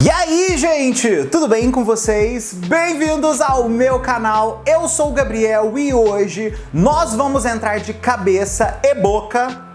E aí, gente, tudo bem com vocês? Bem-vindos ao meu canal, eu sou o Gabriel e hoje nós vamos entrar de cabeça e boca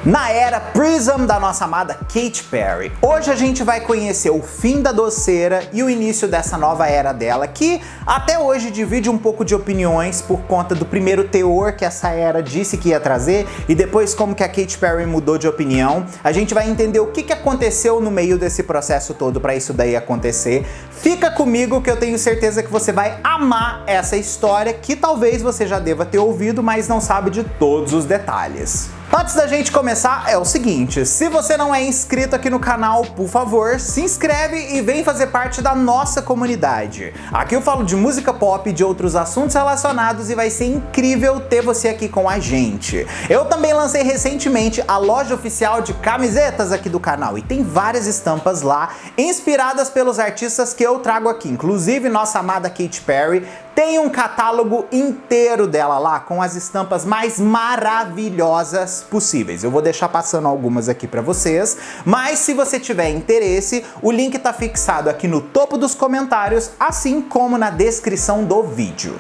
na era Prism da nossa amada Katy Perry. Hoje a gente vai conhecer o fim da doceira e o início dessa nova era dela, que até hoje divide um pouco de opiniões por conta do primeiro teor que essa era disse que ia trazer e depois como que a Katy Perry mudou de opinião. A gente vai entender o que aconteceu no meio desse processo todo para isso daí acontecer. Fica comigo que eu tenho certeza que você vai amar essa história que talvez você já deva ter ouvido, mas não sabe de todos os detalhes. Antes da gente começar, é o seguinte, se você não é inscrito aqui no canal, por favor, se inscreve e vem fazer parte da nossa comunidade. Aqui eu falo de música pop e de outros assuntos relacionados e vai ser incrível ter você aqui com a gente. Eu também lancei recentemente a loja oficial de camisetas aqui do canal e tem várias estampas lá, inspiradas pelos artistas que eu trago aqui, inclusive nossa amada Katy Perry. Tem um catálogo inteiro dela lá com as estampas mais maravilhosas possíveis. Eu vou deixar passando algumas aqui pra vocês, mas se você tiver interesse, o link tá fixado aqui no topo dos comentários, assim como na descrição do vídeo.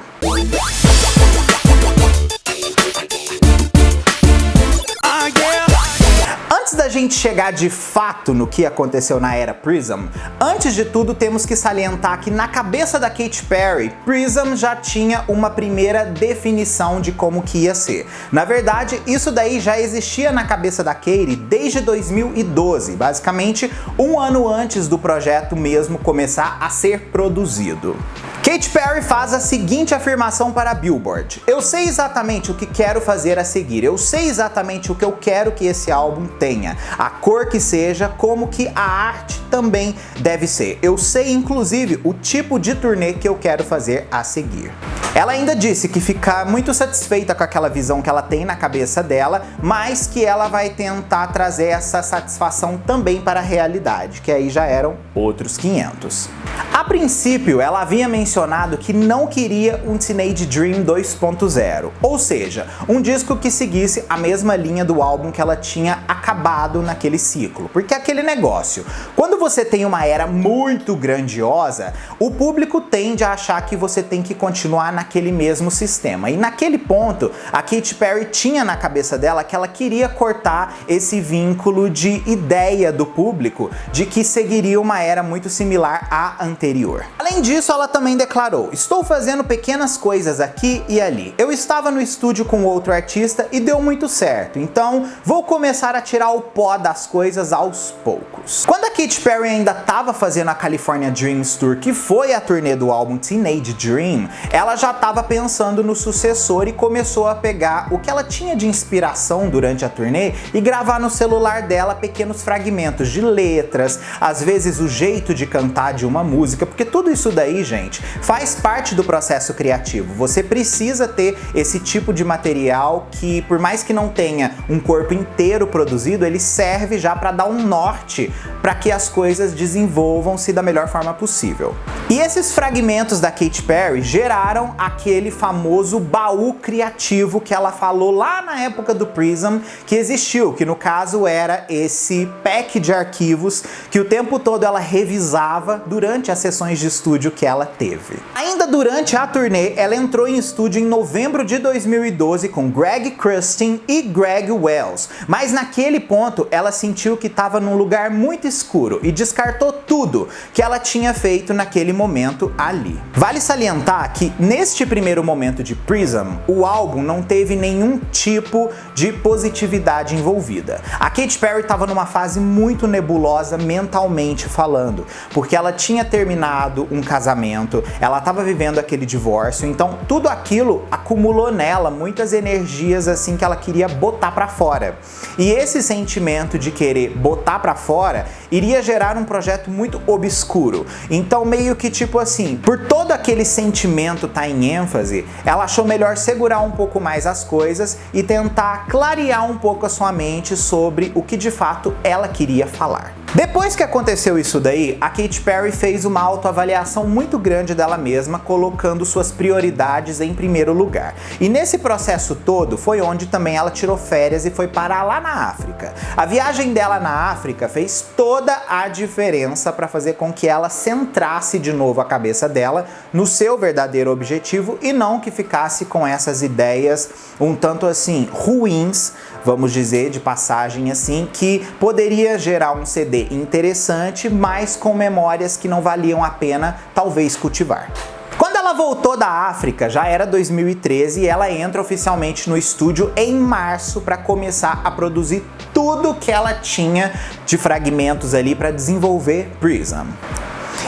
Antes da gente chegar de fato no que aconteceu na era Prism, antes de tudo temos que salientar que na cabeça da Katy Perry, Prism já tinha uma primeira definição de como que ia ser. Na verdade, isso daí já existia na cabeça da Katy desde 2012, basicamente um ano antes do projeto mesmo começar a ser produzido. Katy Perry faz a seguinte afirmação para a Billboard: eu sei exatamente o que quero fazer a seguir, eu sei exatamente o que eu quero que esse álbum tenha, a cor que seja, como que a arte também deve ser. Eu sei inclusive o tipo de turnê que eu quero fazer a seguir. Ela ainda disse que fica muito satisfeita com aquela visão que ela tem na cabeça dela, mas que ela vai tentar trazer essa satisfação também para a realidade, que aí já eram outros 500. A princípio, ela havia mencionado que não queria um Teenage Dream 2.0, ou seja, um disco que seguisse a mesma linha do álbum que ela tinha acabado naquele ciclo. Porque aquele negócio, quando você tem uma era muito grandiosa, o público tende a achar que você tem que continuar naquele mesmo sistema. E naquele ponto, a Katy Perry tinha na cabeça dela que ela queria cortar esse vínculo de ideia do público de que seguiria uma era muito similar à anterior. Além disso, ela também declarou: estou fazendo pequenas coisas aqui e ali. Eu estava no estúdio com outro artista e deu muito certo, então vou começar a tirar o pó das coisas aos poucos. Quando a Katy Perry ainda estava fazendo a California Dreams Tour, que foi a turnê do álbum Teenage Dream, ela já estava pensando no sucessor e começou a pegar o que ela tinha de inspiração durante a turnê e gravar no celular dela pequenos fragmentos de letras, às vezes o jeito de cantar de uma música, porque tudo isso daí, gente, faz parte do processo criativo. Você precisa ter esse tipo de material que, por mais que não tenha um corpo inteiro produzido, ele serve já para dar um norte para que as coisas desenvolvam-se da melhor forma possível. E esses fragmentos da Katy Perry geraram aquele famoso baú criativo que ela falou lá na época do Prism que existiu, que no caso era esse pack de arquivos que o tempo todo ela revisava durante as sessões de estúdio que ela teve. Ainda durante a turnê, ela entrou em estúdio em novembro de 2012 com Greg Kurstin e Greg Wells, mas naquele ponto ela sentiu que estava num lugar muito escuro e descartou tudo que ela tinha feito naquele momento ali. Vale salientar que neste primeiro momento de Prism, o álbum não teve nenhum tipo de positividade envolvida. A Katy Perry estava numa fase muito nebulosa mentalmente falando, porque ela tinha terminado um casamento, ela estava vivendo aquele divórcio, então tudo aquilo acumulou nela muitas energias assim que ela queria botar pra fora. E esse sentimento de querer botar pra fora iria gerar um projeto muito obscuro. Então meio que tipo assim, por todo aquele sentimento tá em ênfase, ela achou melhor segurar um pouco mais as coisas e tentar clarear um pouco a sua mente sobre o que de fato ela queria falar. Depois que aconteceu isso daí, a Katy Perry fez uma autoavaliação muito grande dela mesma, colocando suas prioridades em primeiro lugar. E nesse processo todo foi onde também ela tirou férias e foi parar lá na África. A viagem dela na África fez toda a diferença para fazer com que ela centrasse de novo a cabeça dela no seu verdadeiro objetivo e não que ficasse com essas ideias um tanto assim ruins, vamos dizer, de passagem assim, que poderia gerar um CD interessante, mas com memórias que não valiam a pena talvez cultivar. Quando ela voltou da África, já era 2013 e ela entra oficialmente no estúdio em março para começar a produzir tudo que ela tinha de fragmentos ali para desenvolver Prism.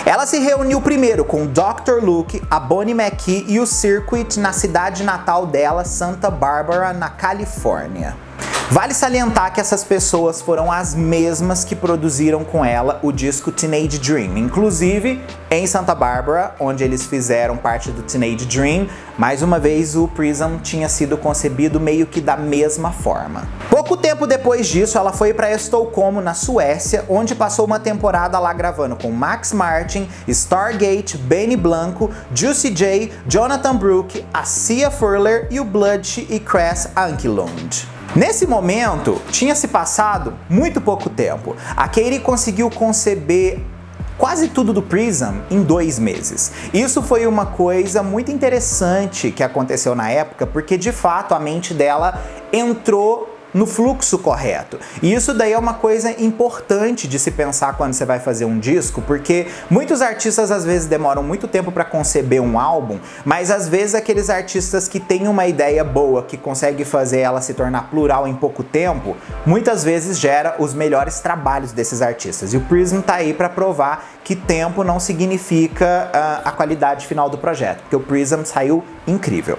Ela se reuniu primeiro com Dr. Luke, a Bonnie McKee e o Circuit na cidade natal dela, Santa Barbara, na Califórnia. Vale salientar que essas pessoas foram as mesmas que produziram com ela o disco Teenage Dream. Inclusive, em Santa Barbara, onde eles fizeram parte do Teenage Dream, mais uma vez o Prism tinha sido concebido meio que da mesma forma. Pouco tempo depois disso, ela foi para Estocolmo, na Suécia, onde passou uma temporada lá gravando com Max Martin, Stargate, Benny Blanco, Juicy J, Jonathan Brooke, a Sia Furler e o Blood e Crass Anklund. Nesse momento, tinha se passado muito pouco tempo. A Katy conseguiu conceber quase tudo do Prism em 2 meses. Isso foi uma coisa muito interessante que aconteceu na época, porque de fato a mente dela entrou no fluxo correto. E isso daí é uma coisa importante de se pensar quando você vai fazer um disco, porque muitos artistas às vezes demoram muito tempo para conceber um álbum, mas às vezes aqueles artistas que têm uma ideia boa, que consegue fazer ela se tornar plural em pouco tempo, muitas vezes gera os melhores trabalhos desses artistas. E o Prism tá aí para provar que tempo não significa a qualidade final do projeto, porque o Prism saiu incrível.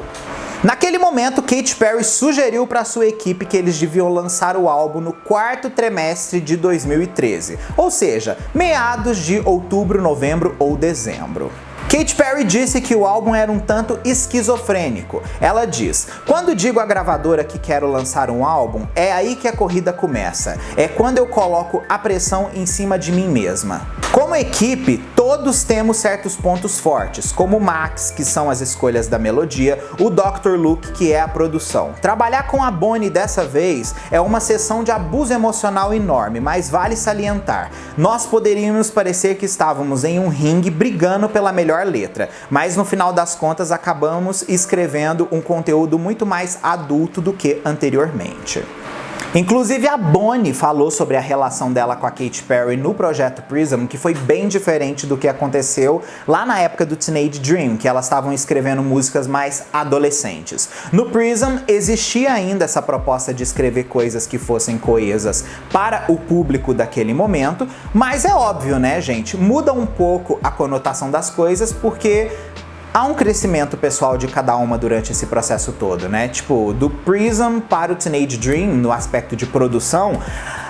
Naquele momento, Katy Perry sugeriu para sua equipe que eles deviam lançar o álbum no 4º trimestre de 2013, ou seja, meados de outubro, novembro ou dezembro. Katy Perry disse que o álbum era um tanto esquizofrênico. Ela diz: "Quando digo à gravadora que quero lançar um álbum, é aí que a corrida começa. É quando eu coloco a pressão em cima de mim mesma." Como equipe, todos temos certos pontos fortes, como o Max, que são as escolhas da melodia, o Dr. Luke, que é a produção. Trabalhar com a Bonnie dessa vez é uma sessão de abuso emocional enorme, mas vale salientar. Nós poderíamos parecer que estávamos em um ringue brigando pela melhor letra, mas no final das contas acabamos escrevendo um conteúdo muito mais adulto do que anteriormente. Inclusive a Bonnie falou sobre a relação dela com a Katy Perry no projeto Prism, que foi bem diferente do que aconteceu lá na época do Teenage Dream, que elas estavam escrevendo músicas mais adolescentes. No Prism existia ainda essa proposta de escrever coisas que fossem coesas para o público daquele momento, mas é óbvio, né, gente? Muda um pouco a conotação das coisas porque há um crescimento pessoal de cada uma durante esse processo todo, né? Tipo, do Prism para o Teenage Dream, no aspecto de produção,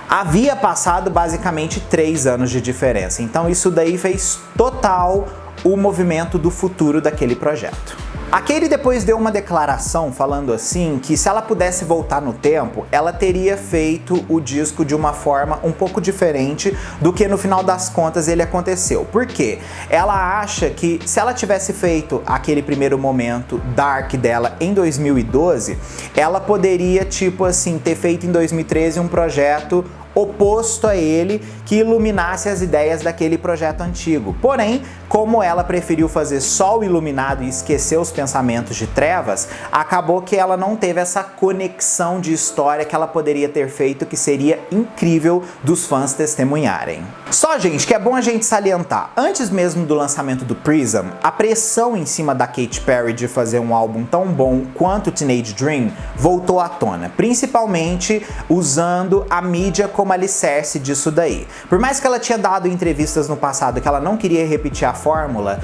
havia passado basicamente 3 anos de diferença. Então isso daí fez total o movimento do futuro daquele projeto. A Katy depois deu uma declaração falando assim que se ela pudesse voltar no tempo, ela teria feito o disco de uma forma um pouco diferente do que no final das contas ele aconteceu. Por quê? Ela acha que se ela tivesse feito aquele primeiro momento dark dela em 2012, ela poderia, tipo assim, ter feito em 2013 um projeto oposto a ele, que iluminasse as ideias daquele projeto antigo. Porém, como ela preferiu fazer só o iluminado e esquecer os pensamentos de trevas, acabou que ela não teve essa conexão de história que ela poderia ter feito, que seria incrível dos fãs testemunharem. Só, gente, que é bom a gente salientar, antes mesmo do lançamento do Prism, a pressão em cima da Katy Perry de fazer um álbum tão bom quanto Teenage Dream voltou à tona, principalmente usando a mídia como alicerce disso daí. Por mais que ela tinha dado entrevistas no passado que ela não queria repetir a fórmula,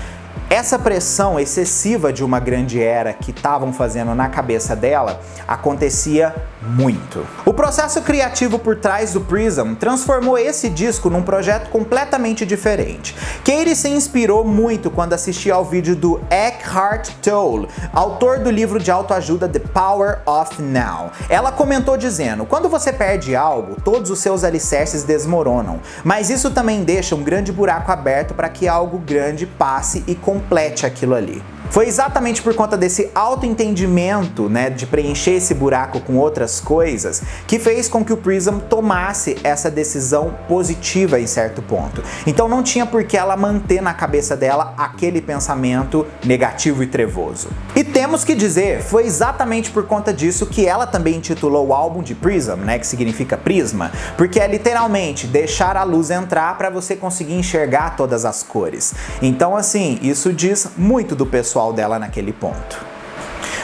Essa pressão excessiva de uma grande era que estavam fazendo na cabeça dela acontecia muito. O processo criativo por trás do Prism transformou esse disco num projeto completamente diferente. Katy se inspirou muito quando assistia ao vídeo do Eckhart Tolle, autor do livro de autoajuda The Power of Now. Ela comentou dizendo: quando você perde algo, todos os seus alicerces desmoronam, mas isso também deixa um grande buraco aberto para que algo grande passe e complete aquilo ali. Foi exatamente por conta desse autoentendimento, né, de preencher esse buraco com outras coisas, que fez com que o Prism tomasse essa decisão positiva em certo ponto. Então não tinha por que ela manter na cabeça dela aquele pensamento negativo e trevoso. E temos que dizer, foi exatamente por conta disso que ela também intitulou o álbum de Prism, né, que significa prisma, porque é literalmente deixar a luz entrar para você conseguir enxergar todas as cores. Então assim, isso diz muito do pessoal dela naquele ponto.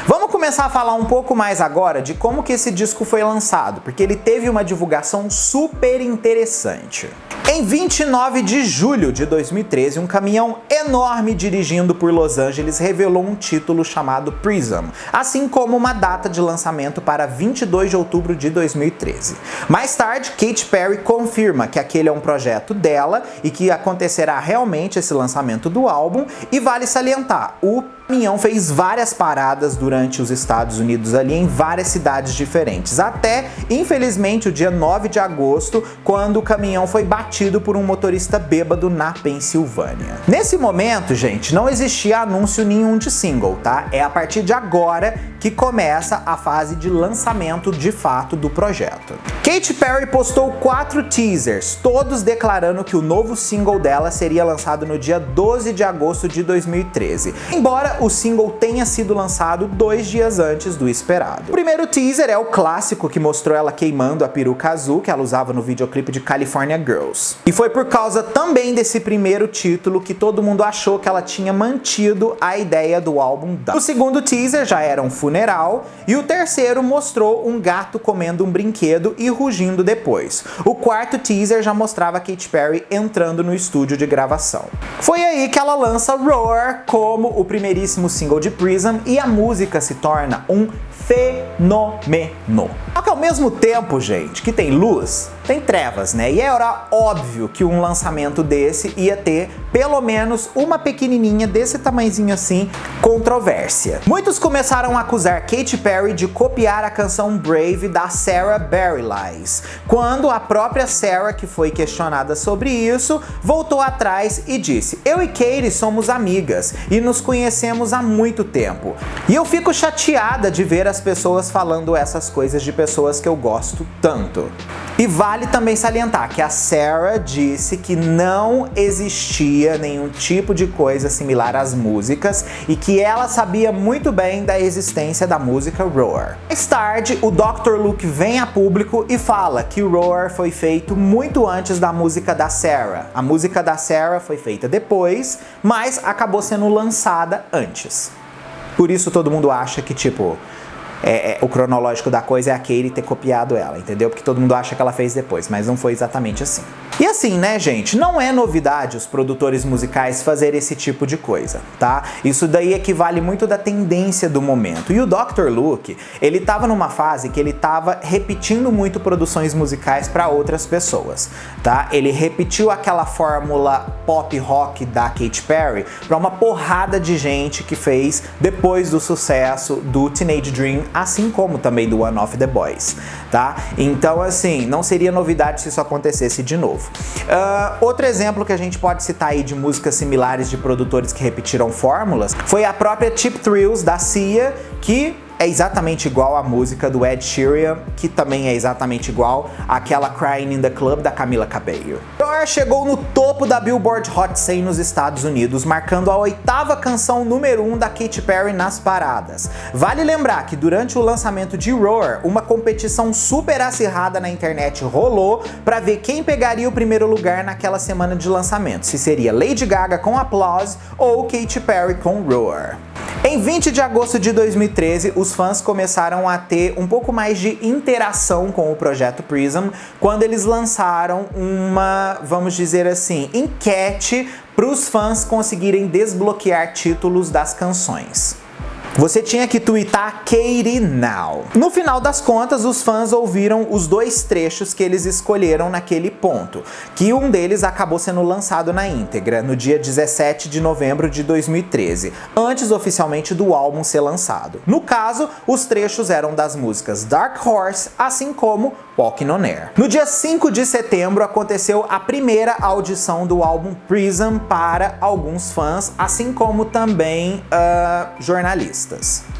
Vamos começar a falar um pouco mais agora de como que esse disco foi lançado, porque ele teve uma divulgação super interessante. Em 29 de julho de 2013, um caminhão enorme dirigindo por Los Angeles revelou um título chamado Prism, assim como uma data de lançamento para 22 de outubro de 2013. Mais tarde, Katy Perry confirma que aquele é um projeto dela e que acontecerá realmente esse lançamento do álbum, e vale salientar, o caminhão fez várias paradas durante os Estados Unidos ali em várias cidades diferentes, até, infelizmente, o dia 9 de agosto, quando o caminhão foi batido por um motorista bêbado na Pensilvânia. Nesse momento, gente, não existia anúncio nenhum de single, tá? É a partir de agora que começa a fase de lançamento de fato do projeto. Katy Perry postou 4 teasers, todos declarando que o novo single dela seria lançado no dia 12 de agosto de 2013, embora o single tenha sido lançado 2 dias antes do esperado. O primeiro teaser é o clássico que mostrou ela queimando a peruca azul que ela usava no videoclipe de California Girls. E foi por causa também desse primeiro título que todo mundo achou que ela tinha mantido a ideia do álbum dela. O segundo teaser já era um funeral, e o terceiro mostrou um gato comendo um brinquedo e rugindo depois. O quarto teaser já mostrava Katy Perry entrando no estúdio de gravação. Foi aí que ela lança Roar como o primeiríssimo single de Prism, e a música se torna um fenômeno. Só que ao mesmo tempo, gente, que tem luz, tem trevas, né? E era óbvio que um lançamento desse ia ter pelo menos uma pequenininha desse tamanhozinho assim, controvérsia. Muitos começaram a acusar Katy Perry de copiar a canção Brave da Sarah Bareilles, quando a própria Sarah, que foi questionada sobre isso, voltou atrás e disse: eu e Katy somos amigas e nos conhecemos há muito tempo. E eu fico chateada de ver as pessoas falando essas coisas de pessoas que eu gosto tanto. E vale também salientar que a Sarah disse que não existia nenhum tipo de coisa similar às músicas e que ela sabia muito bem da existência da música Roar. Mais tarde, o Dr. Luke vem a público e fala que Roar foi feito muito antes da música da Sarah. A música da Sarah foi feita depois, mas acabou sendo lançada antes. Por isso todo mundo acha que, tipo, o cronológico da coisa é a Katy ter copiado ela, entendeu? Porque todo mundo acha que ela fez depois, mas não foi exatamente assim. E assim, né, gente, não é novidade os produtores musicais fazerem esse tipo de coisa, tá? Isso daí equivale muito da tendência do momento. E o Dr. Luke, ele tava numa fase que ele tava repetindo muito produções musicais para outras pessoas, tá? Ele repetiu aquela fórmula pop rock da Katy Perry para uma porrada de gente que fez depois do sucesso do Teenage Dream, assim como também do One of the Boys, tá? Então, assim, não seria novidade se isso acontecesse de novo. Outro exemplo que a gente pode citar aí de músicas similares de produtores que repetiram fórmulas foi a própria Cheap Thrills da Sia, que é exatamente igual à música do Ed Sheeran, que também é exatamente igual àquela Crying in the Club da Camila Cabello. Roar chegou no topo da Billboard Hot 100 nos Estados Unidos, marcando a 8ª canção número 1 da Katy Perry nas paradas. Vale lembrar que durante o lançamento de Roar, uma competição super acirrada na internet rolou para ver quem pegaria o primeiro lugar naquela semana de lançamento, se seria Lady Gaga com Applause ou Katy Perry com Roar. Em 20 de agosto de 2013, os fãs começaram a ter um pouco mais de interação com o projeto Prism quando eles lançaram uma, vamos dizer assim, enquete para os fãs conseguirem desbloquear títulos das canções. Você tinha que twittar Katie Now. No final das contas, os fãs ouviram os dois trechos que eles escolheram naquele ponto, que um deles acabou sendo lançado na íntegra, no dia 17 de novembro de 2013, antes oficialmente do álbum ser lançado. No caso, os trechos eram das músicas Dark Horse, assim como Walking on Air. No dia 5 de setembro aconteceu a primeira audição do álbum Prism para alguns fãs, assim como também jornalistas.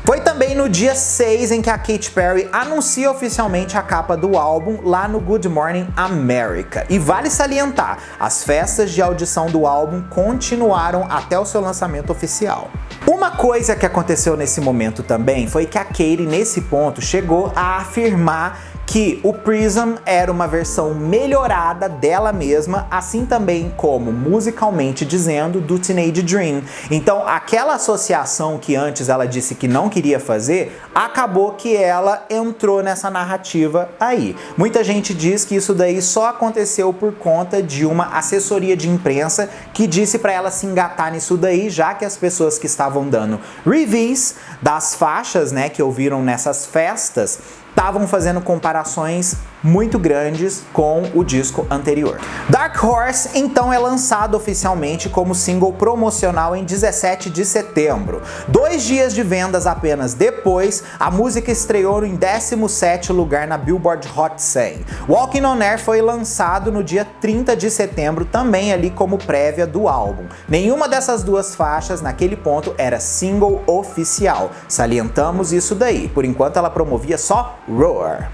Foi também no dia 6 em que a Katy Perry anuncia oficialmente a capa do álbum lá no Good Morning America. E vale salientar, as festas de audição do álbum continuaram até o seu lançamento oficial. Uma coisa que aconteceu nesse momento também foi que a Katy, nesse ponto, chegou a afirmar que o Prism era uma versão melhorada dela mesma, assim também como, musicalmente dizendo, do Teenage Dream. Então, aquela associação que antes ela disse que não queria fazer, acabou que ela entrou nessa narrativa aí. Muita gente diz que isso daí só aconteceu por conta de uma assessoria de imprensa que disse para ela se engatar nisso daí, já que as pessoas que estavam dando reviews das faixas, né, que ouviram nessas festas, estavam fazendo comparações muito grandes com o disco anterior. Dark Horse então é lançado oficialmente como single promocional em 17 de setembro. 2 dias de vendas apenas depois, a música estreou em 17º lugar na Billboard Hot 100. Walking on Air foi lançado no dia 30 de setembro, também ali como prévia do álbum. Nenhuma dessas duas faixas naquele ponto era single oficial. Salientamos isso daí, por enquanto ela promovia só Roar.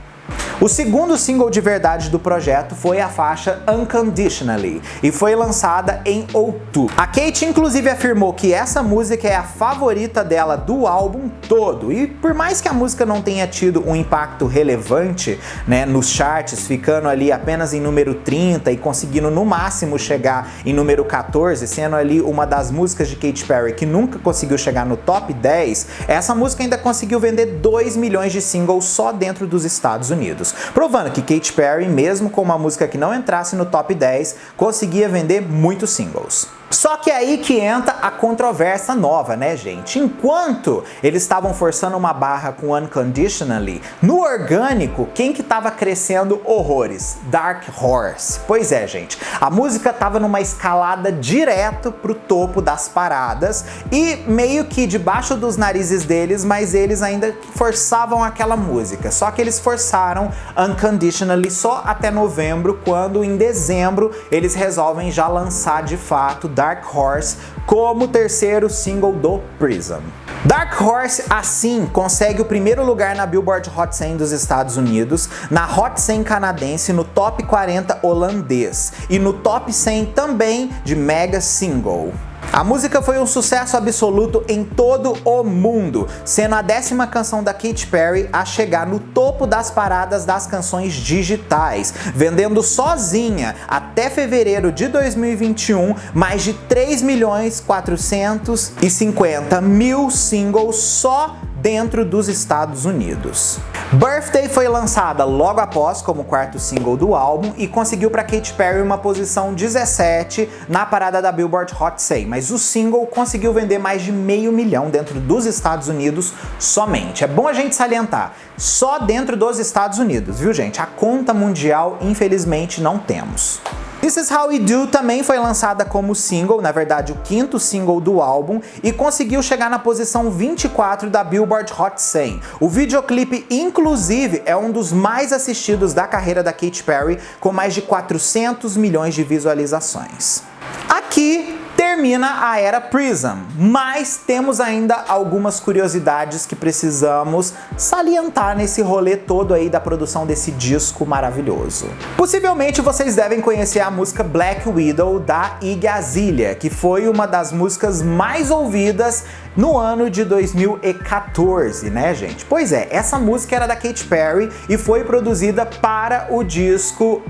O segundo single de verdade do projeto foi a faixa Unconditionally e foi lançada em outubro. A Katy inclusive afirmou que essa música é a favorita dela do álbum todo, e por mais que a música não tenha tido um impacto relevante, né, nos charts, ficando ali apenas em número 30 e conseguindo no máximo chegar em número 14, sendo ali uma das músicas de Katy Perry que nunca conseguiu chegar no top 10, essa música ainda conseguiu vender 2 milhões de singles só dentro dos Estados Unidos. Provando que Katy Perry, mesmo com uma música que não entrasse no top 10, conseguia vender muitos singles. Só que é aí que entra a controvérsia nova, né, gente? Enquanto eles estavam forçando uma barra com Unconditionally, no orgânico, quem que estava crescendo horrores? Dark Horse. Pois é, gente. A música estava numa escalada direto pro topo das paradas e meio que debaixo dos narizes deles, mas eles ainda forçavam aquela música. Só que eles forçaram Unconditionally só até novembro, quando em dezembro eles resolvem já lançar de fato Dark Horse como terceiro single do Prism. Dark Horse, assim, consegue o primeiro lugar na Billboard Hot 100 dos Estados Unidos, na Hot 100 canadense, no Top 40 holandês e no Top 100 também de Mega Single. A música foi um sucesso absoluto em todo o mundo, sendo a 10ª canção da Katy Perry a chegar no topo das paradas das canções digitais, vendendo sozinha, até fevereiro de 2021, mais de 3.450.000 singles só dentro dos Estados Unidos. Birthday foi lançada logo após como quarto single do álbum e conseguiu para Katy Perry uma posição 17 na parada da Billboard Hot 100, mas o single conseguiu vender mais de 500 mil dentro dos Estados Unidos somente. É bom a gente salientar, só dentro dos Estados Unidos, viu, gente? A conta mundial, infelizmente, não temos. This Is How We Do também foi lançada como single, na verdade o 5º single do álbum, e conseguiu chegar na posição 24 da Billboard Hot 100. O videoclipe, inclusive, é um dos mais assistidos da carreira da Katy Perry, com mais de 400 milhões de visualizações. Aqui termina a era Prism, mas temos ainda algumas curiosidades que precisamos salientar nesse rolê todo aí da produção desse disco maravilhoso. Possivelmente vocês devem conhecer a música Black Widow da Iggy Azalea, que foi uma das músicas mais ouvidas no ano de 2014, né, gente? Pois é, essa música era da Katy Perry e foi produzida para o disco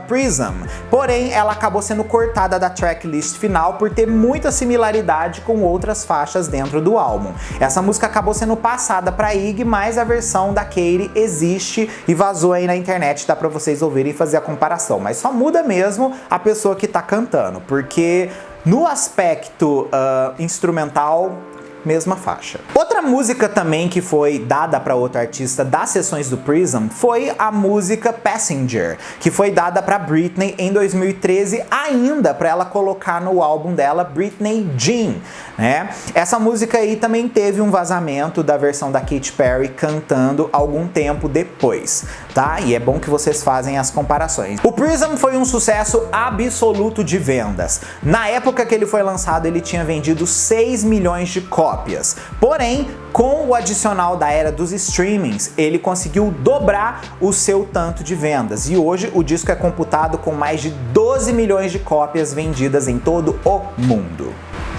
Prism. Porém, ela acabou sendo cortada da tracklist final por ter muita similaridade com outras faixas dentro do álbum. Essa música acabou sendo passada para Iggy, mas a versão da Katy existe e vazou aí na internet, dá para vocês ouvirem e fazer a comparação. Mas só muda mesmo a pessoa que tá cantando, porque no aspecto instrumental, mesma faixa. Outra música também que foi dada para outro artista das sessões do Prism foi a música Passenger, que foi dada para Britney em 2013, ainda para ela colocar no álbum dela Britney Jean, né? Essa música aí também teve um vazamento da versão da Katy Perry cantando algum tempo depois, tá? E é bom que vocês fazem as comparações. O Prism foi um sucesso absoluto de vendas. Na época que ele foi lançado, ele tinha vendido 6 milhões de cópias. Porém, com o adicional da era dos streamings, ele conseguiu dobrar o seu tanto de vendas. E hoje o disco é computado com mais de 12 milhões de cópias vendidas em todo o mundo.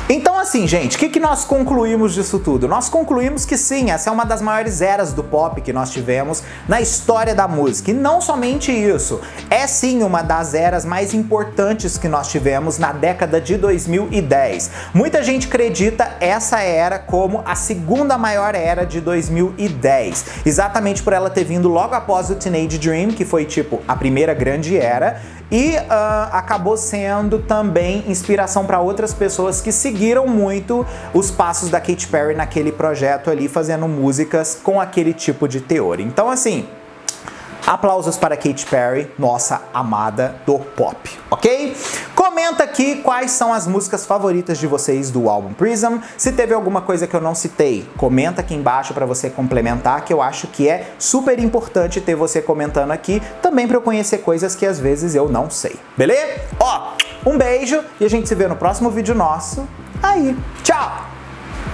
Então assim, gente, o que nós concluímos disso tudo? Nós concluímos que sim, essa é uma das maiores eras do pop que nós tivemos na história da música. E não somente isso, é sim uma das eras mais importantes que nós tivemos na década de 2010. Muita gente acredita essa era como a segunda maior era de 2010, exatamente por ela ter vindo logo após o Teenage Dream, que foi tipo a primeira grande era, e acabou sendo também inspiração para outras pessoas que seguiram muito os passos da Katy Perry naquele projeto ali, fazendo músicas com aquele tipo de teor. Então assim, aplausos para Katy Perry, nossa amada do pop, ok? Comenta aqui quais são as músicas favoritas de vocês do álbum Prism. Se teve alguma coisa que eu não citei, comenta aqui embaixo para você complementar, que eu acho que é super importante ter você comentando aqui, também para eu conhecer coisas que às vezes eu não sei, beleza? Ó, um beijo e a gente se vê no próximo vídeo nosso. Aí, tchau!